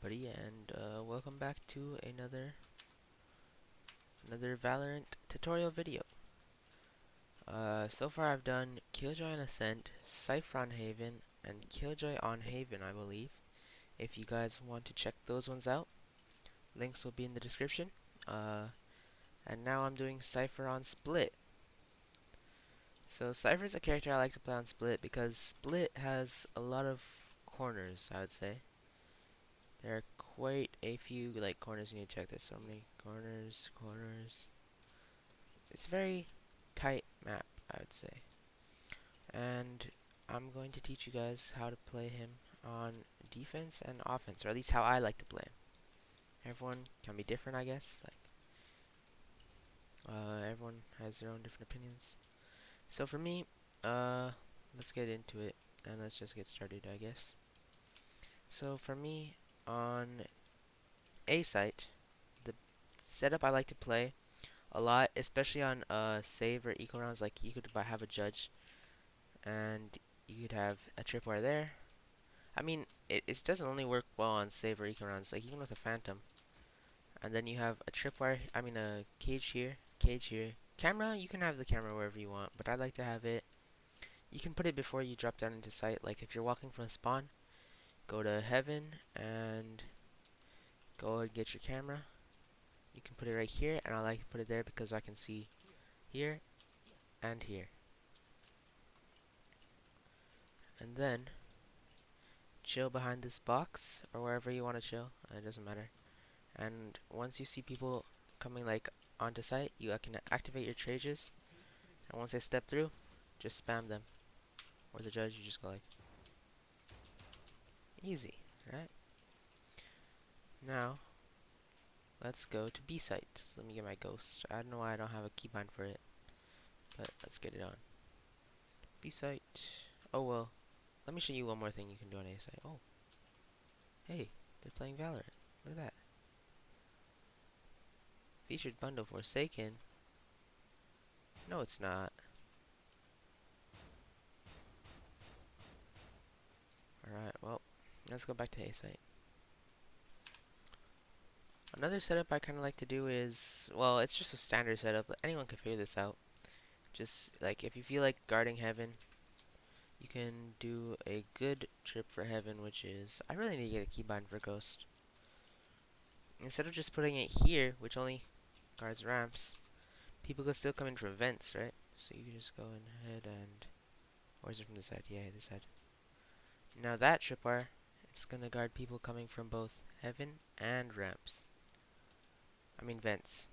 everybody, and welcome back to another Valorant tutorial video. So far I've done Killjoy on Ascent, Cypher on Haven, and Killjoy on Haven, I believe. If you guys want to check those ones out, links will be in the description. And now I'm doing Cypher on Split. So Cypher's a character I like to play on Split because Split has a lot of corners, I would say. There are quite a few corners you need to check. There's so many corners. It's a very tight map, I would say. And I'm going to teach you guys how to play him on defense and offense, or at least how I like to play him. Everyone can be different, I guess. Everyone has their own different opinions. So for me, let's get into it and let's just get started, I guess. So for me, on A site, the setup I like to play a lot, especially on save or eco rounds, like you could have a judge and you could have a tripwire there. I mean, it doesn't only work well on save or eco rounds, like even with a phantom. And then you have a tripwire, I mean a cage here, cage here. Camera, you can have the camera wherever you want, but I like to have it. You can put it before you drop down into sight, like if you're walking from a spawn, go to heaven and go and get your camera. You can put it right here, and I like to put it there because I can see here and here. And then chill behind this box or wherever you want to chill, it doesn't matter. And once you see people coming onto site, you can activate your trages, and once they step through, just spam them. Or the judge, you just go easy, right? Now let's go to B site. So let me get my ghost. I don't know why I don't have a keybind for it, but let's get it on. B site. Oh well, let me show you one more thing you can do on A site. Oh, hey, they're playing Valorant. Look at that. Featured bundle Forsaken. No, it's not. Alright, well, let's go back to A site. Another setup I kind of like to do is, well, it's just a standard setup, but anyone can figure this out. Just, if you feel like guarding heaven, you can do a good trip for heaven, which is, I really need to get a keybind for ghost. Instead of just putting it here, which only guards ramps, people could still come in from vents, right? So you can just go ahead and, or is it from this side? Yeah, this side. Now that tripwire, it's gonna guard people coming from both heaven and ramps. I mean vents.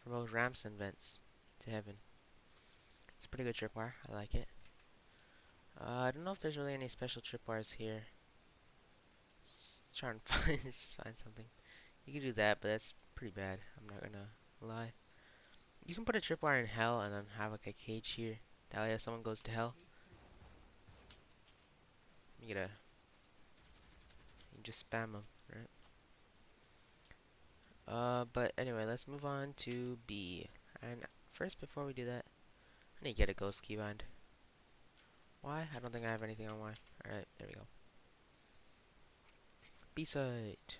From both ramps and vents to heaven. It's a pretty good tripwire. I like it. I don't know if there's really any special tripwires here. Just try and find something. You can do that, but that's pretty bad. I'm not gonna lie. You can put a tripwire in hell and then have a cage here. That way if someone goes to hell, you just spam them, right? But anyway, let's move on to B. And first, before we do that, I need to get a ghost keybind. Why? I don't think I have anything on Y. Alright, there we go. B site.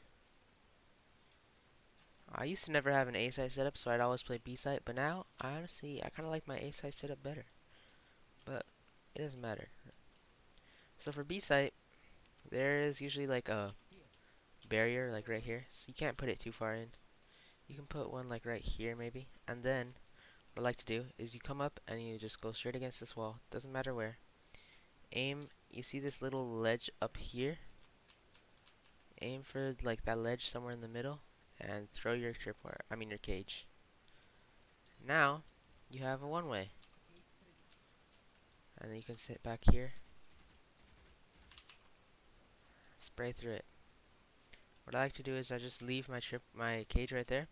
I used to never have an A site setup, so I'd always play B site, but now, I kind of like my A site setup better. But it doesn't matter. So for B site, there is usually a barrier right here, so you can't put it too far in. You can put one right here maybe, and then what I like to do is you come up and you just go straight against this wall, doesn't matter where. Aim, you see this little ledge up here? Aim for that ledge somewhere in the middle and throw your tripwire, I mean your cage. Now you have a one-way. And then you can sit back here, spray through it. What I like to do is I just leave my cage right there.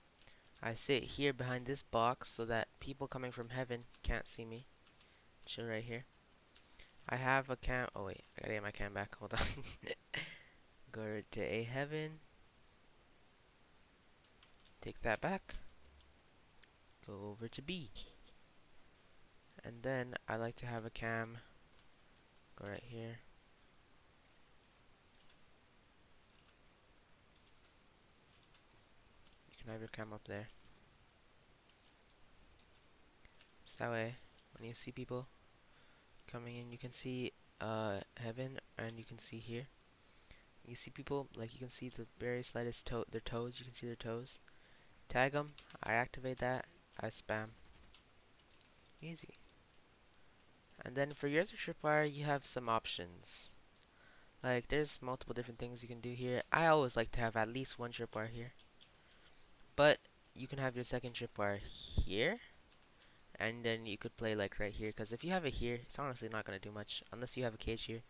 I sit here behind this box so that people coming from heaven can't see me. Chill right here. I have a cam. Oh wait, I gotta get my cam back. Hold on. Go to A heaven. Take that back. Go over to B. And then I like to have a cam. Go right here. have your cam up there. So that way, when you see people coming in, you can see heaven, and you can see here. You see people, like you can see the very slightest their toes. You can see their toes. Tag them. I activate that. I spam. Easy. And then for your other tripwire, you have some options. Like there's multiple different things you can do here. I always like to have at least one tripwire here. But you can have your second tripwire here. And then you could play like right here. Because if you have it here, it's honestly not going to do much. Unless you have a cage here.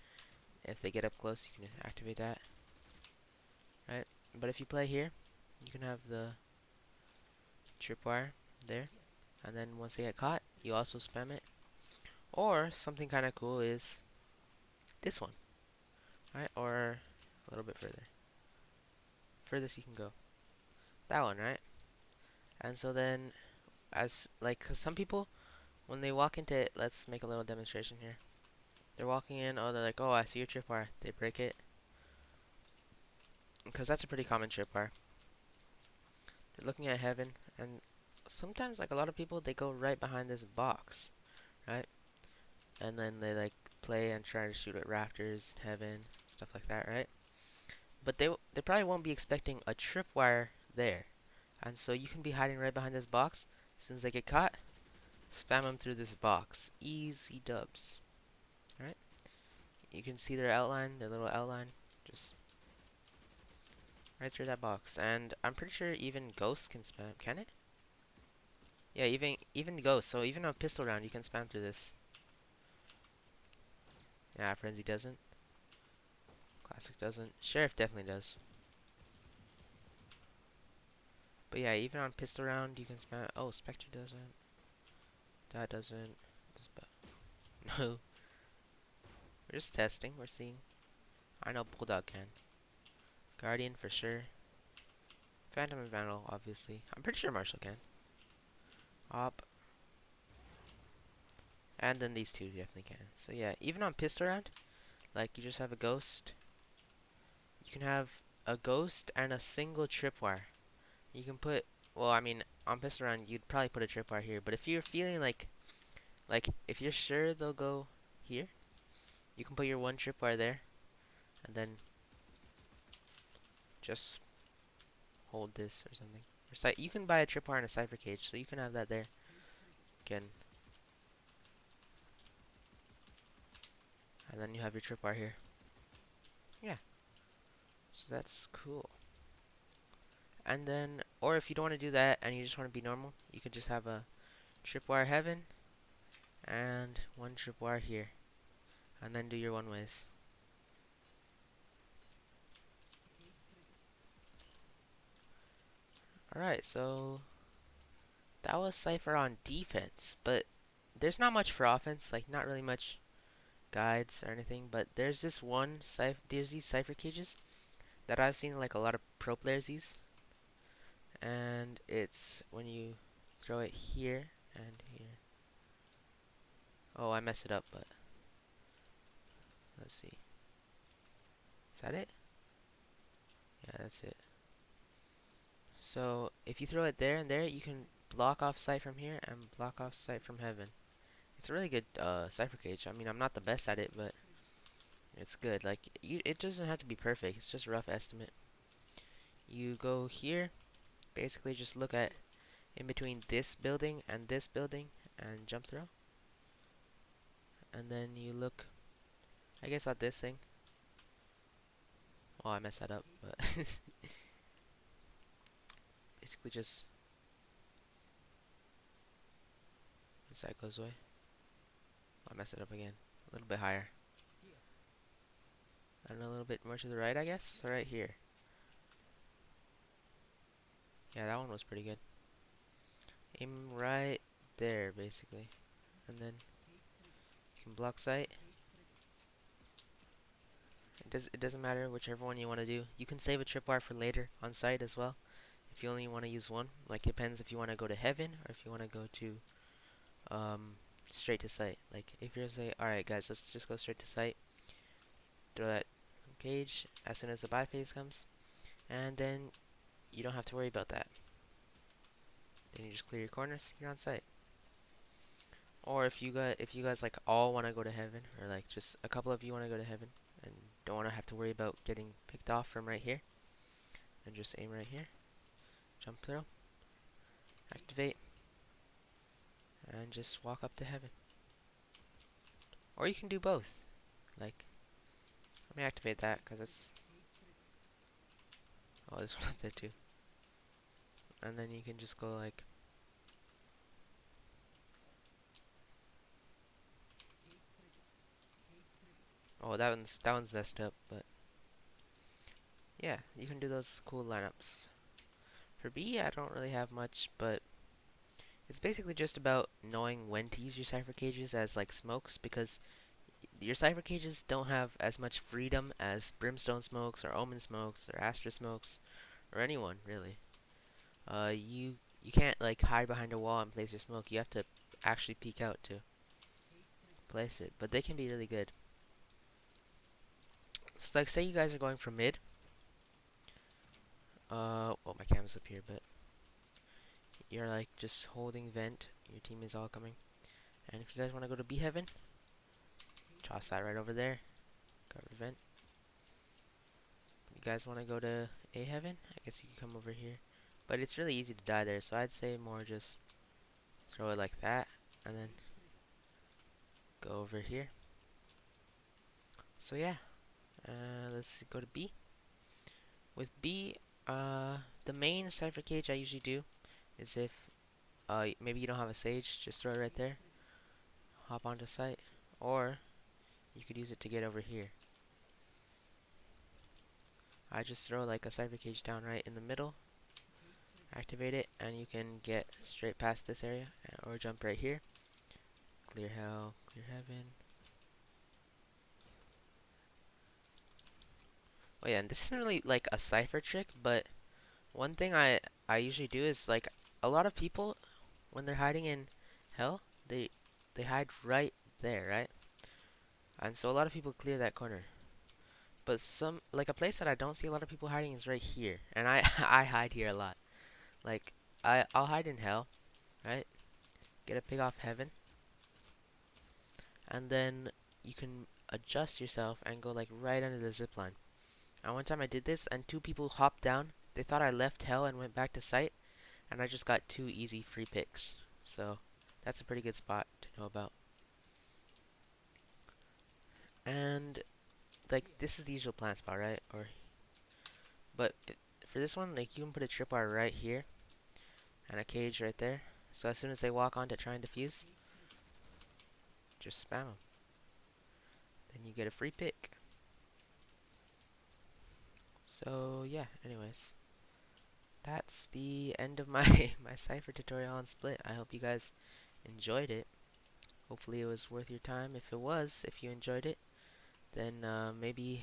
If they get up close, you can activate that. Right? But if you play here, you can have the tripwire there. And then once they get caught, you also spam it. Or something kind of cool is this one. Right? Or a little bit further. Furthest you can go. That one, right? And so then, as like, 'cause some people, when they walk into it, let's make a little demonstration here. They're walking in, oh, they're like, oh, I see your tripwire. They break it. Because that's a pretty common tripwire. They're looking at heaven, and sometimes, like, a lot of people, they go right behind this box, right? And then they, like, play and try to shoot at rafters in heaven, stuff like that, right? But they probably won't be expecting a tripwire there. And so you can be hiding right behind this box. As soon as they get caught, spam them through this box. Easy dubs. Right? You can see their outline, their little outline. Just right through that box. And I'm pretty sure even ghosts can spam. Can it? Yeah, even ghosts. So even a pistol round, you can spam through this. Yeah, Frenzy doesn't. Classic doesn't. Sheriff definitely does. But yeah, even on pistol round, you can spam. Oh, Spectre doesn't. That doesn't. No. We're just testing. We're seeing. I know Bulldog can. Guardian for sure. Phantom and Vandal, obviously. I'm pretty sure Marshall can. Op. And then these two definitely can. So yeah, even on pistol round, like you just have a ghost. You can have a ghost and a single tripwire. You can put, well, I mean, on pistol round, you'd probably put a tripwire here. But if you're feeling like if you're sure they'll go here, you can put your one tripwire there, and then just hold this or something. Or you can buy a tripwire and a cypher cage, so you can have that there. Again. And then you have your tripwire here. Yeah. So that's cool. And then, or if you don't want to do that and you just want to be normal, you could just have a tripwire heaven and one tripwire here. And then do your one ways. Alright, so that was Cypher on defense, but there's not much for offense, like not really much guides or anything, but there's this one there's these Cypher cages that I've seen like a lot of pro players use. And it's when you throw it here and here. Oh, I messed it up, but let's see. Is that it? Yeah, that's it. So if you throw it there and there, you can block off sight from here and block off sight from heaven. It's a really good cipher cage. I mean, I'm not the best at it, but it's good. Like, it doesn't have to be perfect. It's just a rough estimate. You go here, basically just look at in between this building and jump throw. And then you look, I guess, at this thing. Oh, I messed that up, but basically just this side goes away. Oh, I messed it up again. A little bit higher. And a little bit more to the right, I guess. So right here. Yeah, that one was pretty good. Aim right there, basically. And then you can block sight. It doesn't matter whichever one you want to do. You can save a tripwire for later on sight as well. If you only want to use one. Like, it depends if you want to go to heaven or if you want to go to straight to sight. Like, if you're say, alright guys, let's just go straight to sight. Throw that cage as soon as the buy phase comes. And then you don't have to worry about that. Then you just clear your corners, you're on site. Or if you guys like all want to go to heaven, or like just a couple of you want to go to heaven and don't want to have to worry about getting picked off from right here, then just aim right here, jump through, activate, and just walk up to heaven. Or you can do both. Like, let me activate that because it's. Oh, this one up there too. And then you can just go like. Oh, that one's messed up, but yeah, you can do those cool lineups. For B, I don't really have much, but it's basically just about knowing when to use your cipher cages as like smokes, because your cipher cages don't have as much freedom as brimstone smokes or omen smokes or astra smokes or anyone really. You can't like hide behind a wall and place your smoke. You have to actually peek out to place it, but they can be really good. So like, say you guys are going for mid. Well, my camera's up here, but you're like just holding vent. Your team is all coming, and if you guys want to go to B heaven, toss that right over there. Cover vent. You guys want to go to A heaven? I guess you can come over here, but it's really easy to die there. So I'd say more just throw it like that, and then go over here. So yeah, let's go to B. With B, the main cipher cage I usually do is if maybe you don't have a sage, just throw it right there, hop onto site, or you could use it to get over here. I just throw like a cipher cage down right in the middle, activate it, and you can get straight past this area, or jump right here. Clear hell, clear heaven. Oh yeah, and this isn't really like a cipher trick, but one thing I usually do is like a lot of people when they're hiding in hell, they hide right there, right? And so a lot of people clear that corner. But some like a place that I don't see a lot of people hiding is right here, and I I hide here a lot. Like I'll hide in hell, right? Get a pig off heaven, and then you can adjust yourself and go like right under the zip line. And one time I did this, and two people hopped down. They thought I left hell and went back to site, and I just got two easy free picks. So that's a pretty good spot to know about. And like this is the usual plant spot, right? But for this one, like you can put a tripwire right here and a cage right there. So as soon as they walk on to try and defuse, just spam them. Then you get a free pick. So yeah, anyways, that's the end of my my cipher tutorial on Split. I hope you guys enjoyed it. Hopefully it was worth your time. If it was, if you enjoyed it, then maybe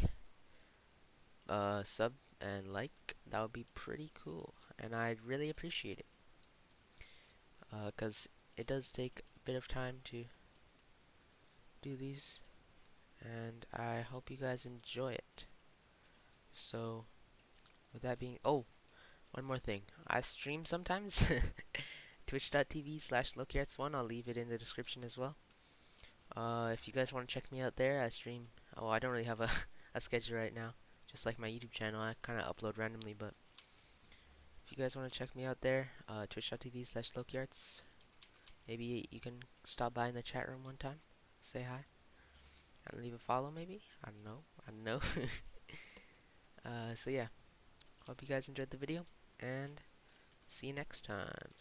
sub and like. That would be pretty cool, and I'd really appreciate it. 'Cause it does take a bit of time to do these, and I hope you guys enjoy it. So with that being, oh, one more thing, I stream sometimes. Twitch.tv/LowKarats1. I'll leave it in the description as well. If you guys want to check me out there, I stream. Oh, I don't really have a a schedule right now. Just like my YouTube channel, I kind of upload randomly. But if you guys want to check me out there, Twitch.tv/LowKarats. Maybe you can stop by in the chat room one time, say hi, and leave a follow. Maybe I don't know. I don't know. So yeah, hope you guys enjoyed the video, and see you next time.